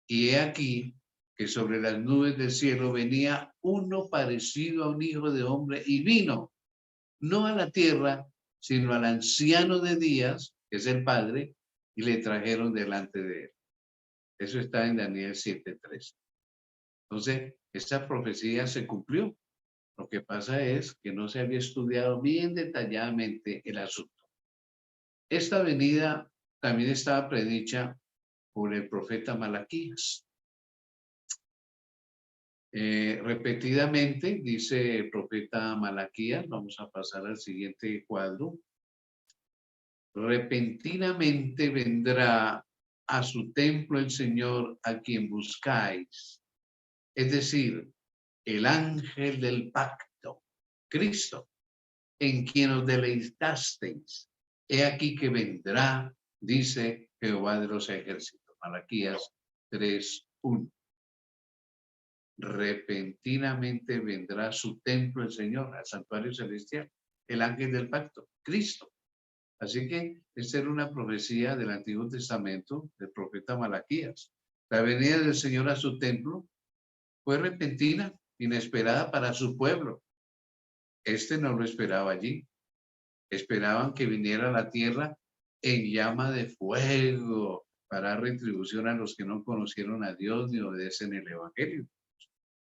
y he aquí que sobre las nubes del cielo venía uno parecido a un hijo de hombre y vino, no a la tierra, sino al anciano de días, que es el Padre, y le trajeron delante de él. Eso está en Daniel 7:13. Entonces, esta profecía se cumplió. Lo que pasa es que no se había estudiado bien detalladamente el asunto. Esta venida también estaba predicha por el profeta Malaquías. Repetidamente, dice el profeta Malaquías, vamos a pasar al siguiente cuadro, repentinamente vendrá a su templo el Señor a quien buscáis, es decir, el ángel del pacto, Cristo, en quien os deleitasteis. He aquí que vendrá, dice Jehová de los ejércitos. Malaquías 3:1. Repentinamente vendrá a su templo el Señor, al santuario celestial, el ángel del pacto, Cristo. Así que esta era una profecía del Antiguo Testamento del profeta Malaquías. La venida del Señor a su templo fue repentina, inesperada para su pueblo. Este no lo esperaba allí. Esperaban que viniera a la tierra en llama de fuego para dar retribución a los que no conocieron a Dios ni obedecen el Evangelio.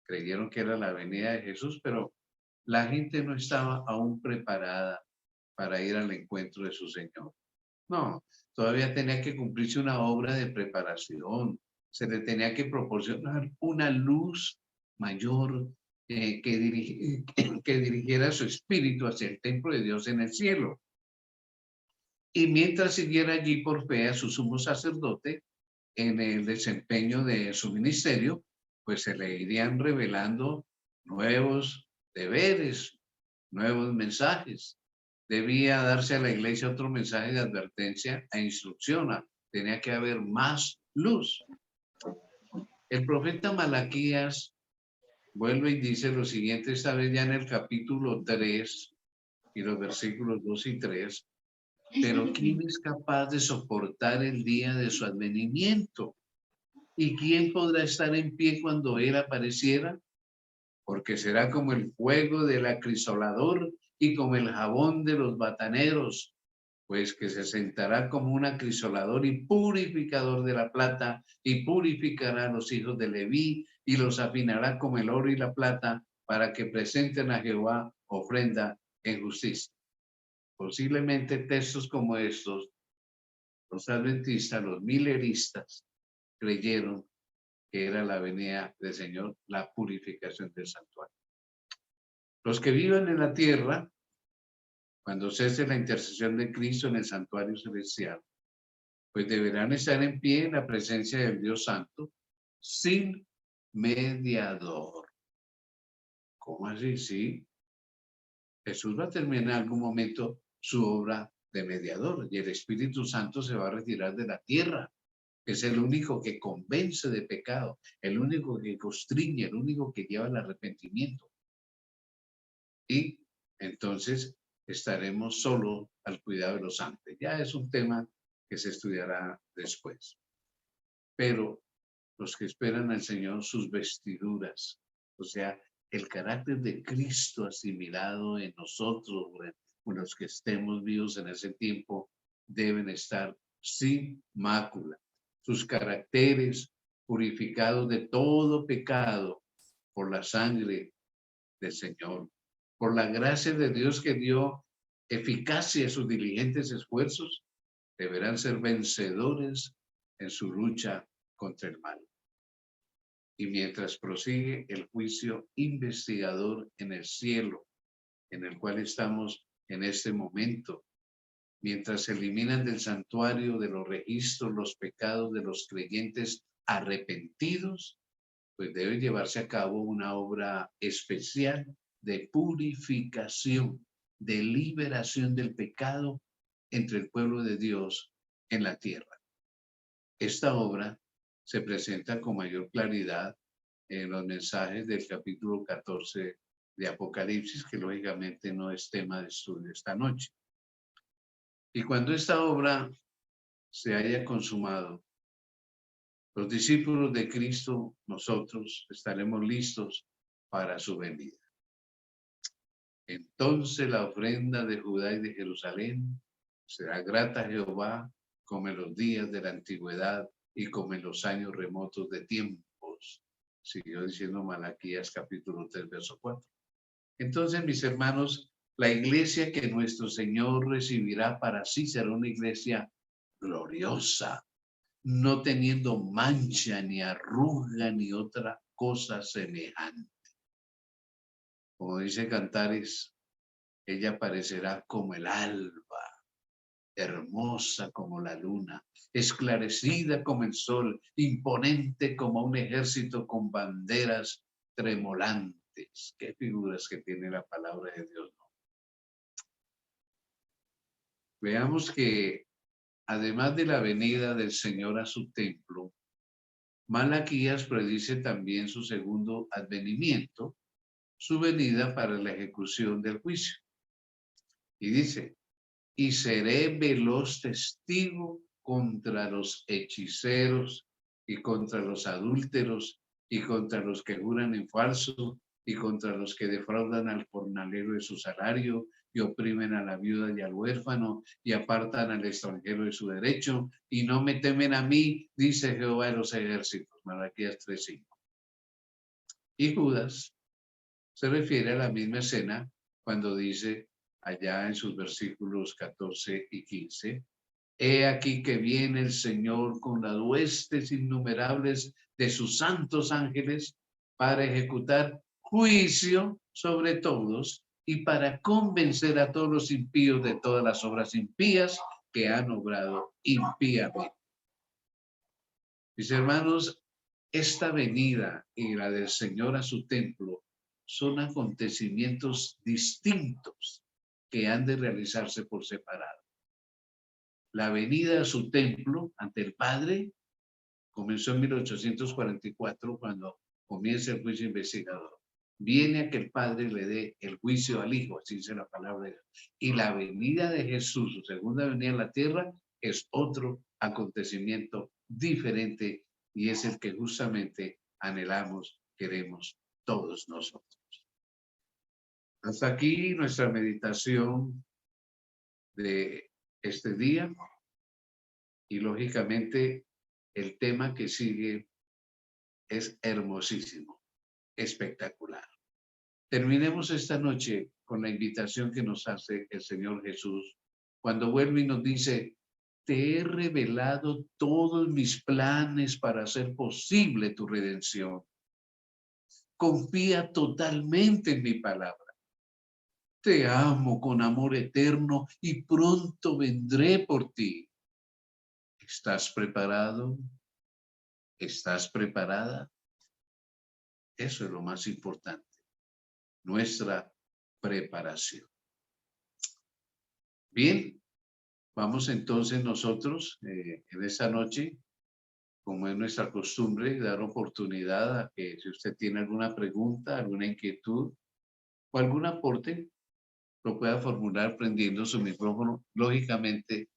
Creyeron que era la venida de Jesús, pero la gente no estaba aún preparada para ir al encuentro de su Señor. No, todavía tenía que cumplirse una obra de preparación. Se le tenía que proporcionar una luz mayor que dirigiera su espíritu hacia el templo de Dios en el cielo. Y mientras siguiera allí por fe a su sumo sacerdote en el desempeño de su ministerio, pues se le irían revelando nuevos deberes, nuevos mensajes. Debía darse a la iglesia otro mensaje de advertencia e instrucción. Tenía que haber más luz. El profeta Malaquías vuelve y dice lo siguiente, esta vez ya en el capítulo 3 y los versículos 2 y 3. Pero ¿quién es capaz de soportar el día de su advenimiento? ¿Y quién podrá estar en pie cuando él apareciera? Porque será como el fuego del acrisolador y como el jabón de los bataneros, pues que se sentará como un acrisolador y purificador de la plata, y purificará a los hijos de Leví, y los afinará como el oro y la plata, para que presenten a Jehová ofrenda en justicia. Posiblemente textos como estos, los adventistas, los mileristas, creyeron que era la venida del Señor, la purificación del santuario. Los que vivan en la tierra, cuando cese la intercesión de Cristo en el santuario celestial, pues deberán estar en pie en la presencia del Dios Santo, sin mediador. ¿Cómo así? Sí. Jesús va a terminar en algún momento su obra de mediador y el Espíritu Santo se va a retirar de la tierra. Es el único que convence de pecado, el único que constriñe, el único que lleva el arrepentimiento. Y entonces estaremos solo al cuidado de los santos. Ya es un tema que se estudiará después. Pero los que esperan al Señor, sus vestiduras, o sea, el carácter de Cristo asimilado en nosotros, o los que estemos vivos en ese tiempo, deben estar sin mácula. Sus caracteres purificados de todo pecado por la sangre del Señor, por la gracia de Dios que dio eficacia a sus diligentes esfuerzos, deberán ser vencedores en su lucha contra el mal. Y mientras prosigue el juicio investigador en el cielo, en el cual estamos en este momento, mientras se eliminan del santuario de los registros los pecados de los creyentes arrepentidos, pues debe llevarse a cabo una obra especial de purificación, de liberación del pecado entre el pueblo de Dios en la tierra. Esta obra se presenta con mayor claridad en los mensajes del capítulo 14 de Apocalipsis, que lógicamente no es tema de estudio esta noche. Y cuando esta obra se haya consumado, los discípulos de Cristo, nosotros estaremos listos para su venida. Entonces la ofrenda de Judá y de Jerusalén será grata a Jehová como en los días de la antigüedad y como en los años remotos de tiempos. Siguió diciendo Malaquías capítulo 3, verso 4. Entonces, mis hermanos, la iglesia que nuestro Señor recibirá para sí será una iglesia gloriosa, no teniendo mancha, ni arruga, ni otra cosa semejante. Como dice Cantares, ella aparecerá como el alba, hermosa como la luna, esclarecida como el sol, imponente como un ejército con banderas tremolantes. Qué figuras que tiene la palabra de Dios, ¿no? Veamos que además de la venida del Señor a su templo, Malaquías predice también su segundo advenimiento, su venida para la ejecución del juicio. Y dice, y seré veloz testigo contra los hechiceros y contra los adúlteros y contra los que juran en falso y contra los que defraudan al jornalero de su salario y oprimen a la viuda y al huérfano y apartan al extranjero de su derecho y no me temen a mí, dice Jehová de los ejércitos. Malaquías 3:5. Y Judas se refiere a la misma escena cuando dice allá en sus versículos 14 y 15, he aquí que viene el Señor con las huestes innumerables de sus santos ángeles para ejecutar juicio sobre todos y para convencer a todos los impíos de todas las obras impías que han obrado impíamente. Mis hermanos, esta venida y la del Señor a su templo son acontecimientos distintos que han de realizarse por separado. La venida a su templo ante el Padre comenzó en 1844 cuando comienza el juicio investigador. Viene a que el Padre le dé el juicio al Hijo, así dice la palabra de Dios. Y la venida de Jesús, su segunda venida a la tierra, es otro acontecimiento diferente y es el que justamente anhelamos, queremos todos nosotros. Hasta aquí nuestra meditación de este día y lógicamente el tema que sigue es hermosísimo, espectacular. Terminemos esta noche con la invitación que nos hace el Señor Jesús cuando vuelve y nos dice, te he revelado todos mis planes para hacer posible tu redención. Confía totalmente en mi palabra. Te amo con amor eterno y pronto vendré por ti. ¿Estás preparado? ¿Estás preparada? Eso es lo más importante, nuestra preparación. Bien, vamos entonces nosotros en esta noche, como es nuestra costumbre, dar oportunidad a que si usted tiene alguna pregunta, alguna inquietud o algún aporte, lo pueda formular prendiendo su micrófono, lógicamente,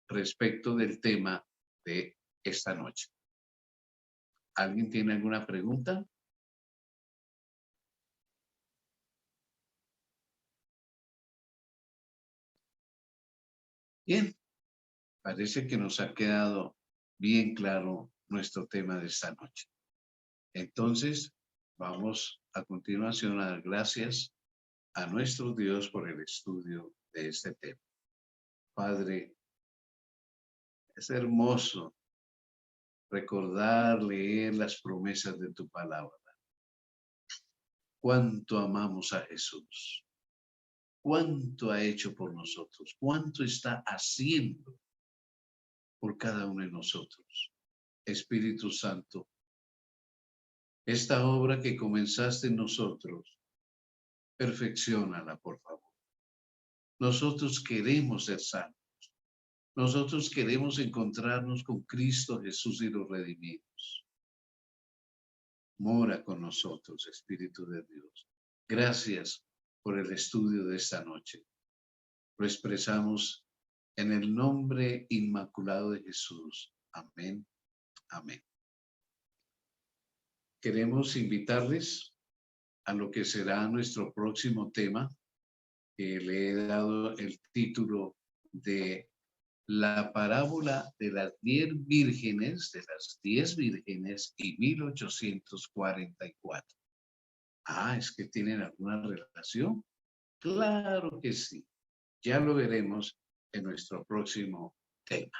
respecto del tema de esta noche. ¿Alguien tiene alguna pregunta? Bien, parece que nos ha quedado bien claro nuestro tema de esta noche. Entonces, vamos a continuación a dar gracias a nuestro Dios por el estudio de este tema. Padre, es hermoso recordar, leer las promesas de tu palabra. Cuánto amamos a Jesús. Cuánto ha hecho por nosotros. Cuánto está haciendo por cada uno de nosotros. Espíritu Santo, esta obra que comenzaste en nosotros, perfecciónala, por favor. Nosotros queremos ser sanos. Nosotros queremos encontrarnos con Cristo Jesús y los redimidos. Mora con nosotros, Espíritu de Dios. Gracias por el estudio de esta noche. Lo expresamos en el nombre inmaculado de Jesús. Amén. Amén. Queremos invitarles a lo que será nuestro próximo tema, que le he dado el título de la parábola de las 10 vírgenes y 1844. Ah, ¿es que tienen alguna relación? Claro que sí. Ya lo veremos en nuestro próximo tema.